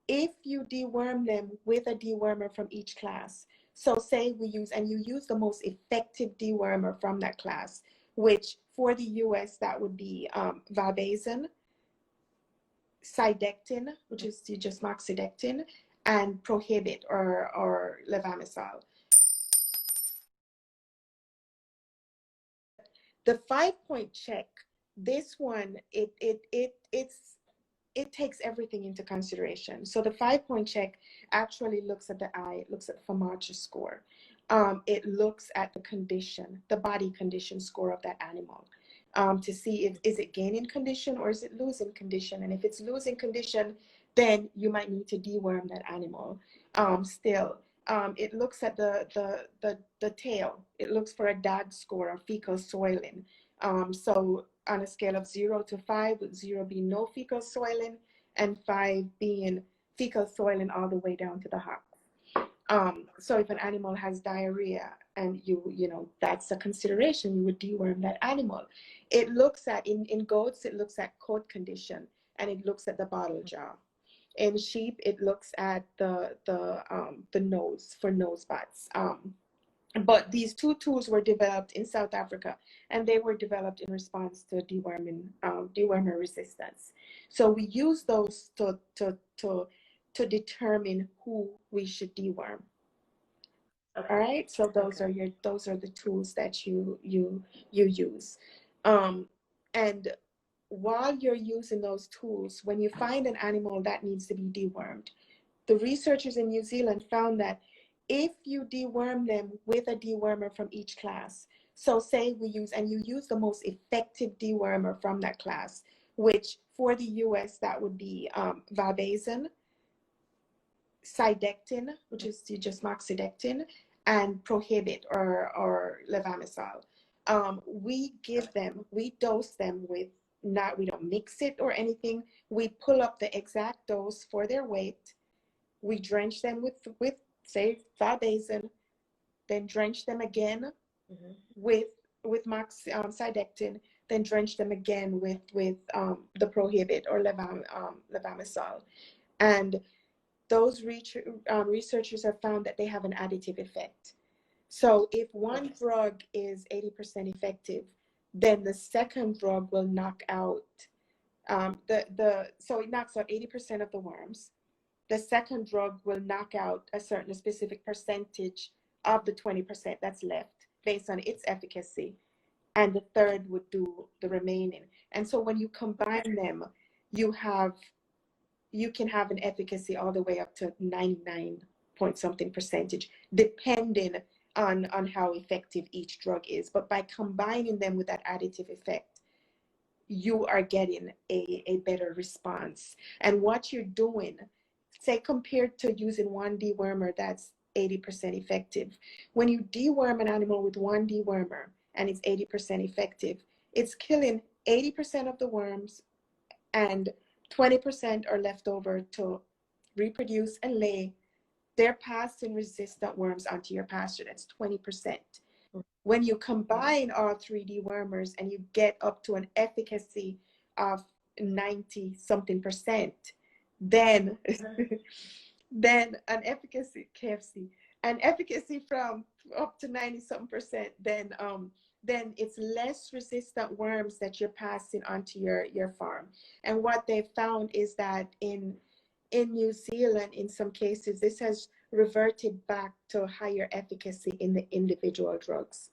if you deworm them with a dewormer from each class, so say we use, and you use the most effective dewormer from that class, which for the US, that would be valbazin, cydectin, which is just moxidectin, and prohibit or levamisole. The 5-point check, this one, it takes everything into consideration. So the 5-point check actually looks at the eye, it looks at the Famacha score. It looks at the condition, the body condition score of that animal, to see if is it gaining condition or is it losing condition. And if it's losing condition, then you might need to deworm that animal. Still, it looks at the tail. It looks for a DAG score, or fecal soiling. So on a scale of 0 to 5, with 0 being no fecal soiling and 5 being fecal soiling all the way down to the heart. So if an animal has diarrhea and you know, that's a consideration, you would deworm that animal. It looks at, in goats, it looks at coat condition and it looks at the bottle jaw. In sheep, it looks at the nose for nose spots. But these two tools were developed in South Africa, and they were developed in response to dewormer resistance. So we use those to determine who we should deworm. Okay. All right. So those are the tools that you use. And while you're using those tools, when you find an animal that needs to be dewormed, the researchers in New Zealand found that if you deworm them with a dewormer from each class, so say we use, and you use the most effective dewormer from that class, which for the US, that would be valbazin, cydectin, which is just moxidectin, and prohibit or levamisole. We dose them with, we don't mix it or anything. We pull up the exact dose for their weight. We drench them with say valbazin, then drench them again with cydectin, then drench them again with the prohibit or levamisole. And those researchers have found that they have an additive effect. So if one drug is 80% effective, then the second drug will knock out so it knocks out 80% of the worms. The second drug will knock out a specific percentage of the 20% that's left based on its efficacy. And the third would do the remaining. And so when you combine them, you can have an efficacy all the way up to 99 point something percentage, depending on how effective each drug is. But by combining them with that additive effect, you are getting a better response. And what you're doing, say compared to using one dewormer that's 80% effective, when you deworm an animal with one dewormer and it's 80% effective, it's killing 80% of the worms and 20% are left over to reproduce and lay their pathogen resistant worms onto your pasture. That's 20%. When you combine all 3 dewormers and you get up to an efficacy of 90 something percent, then then an efficacy from up to 90 something percent, then it's less resistant worms that you're passing onto your farm. And what they found is that in New Zealand, in some cases, this has reverted back to higher efficacy in the individual drugs.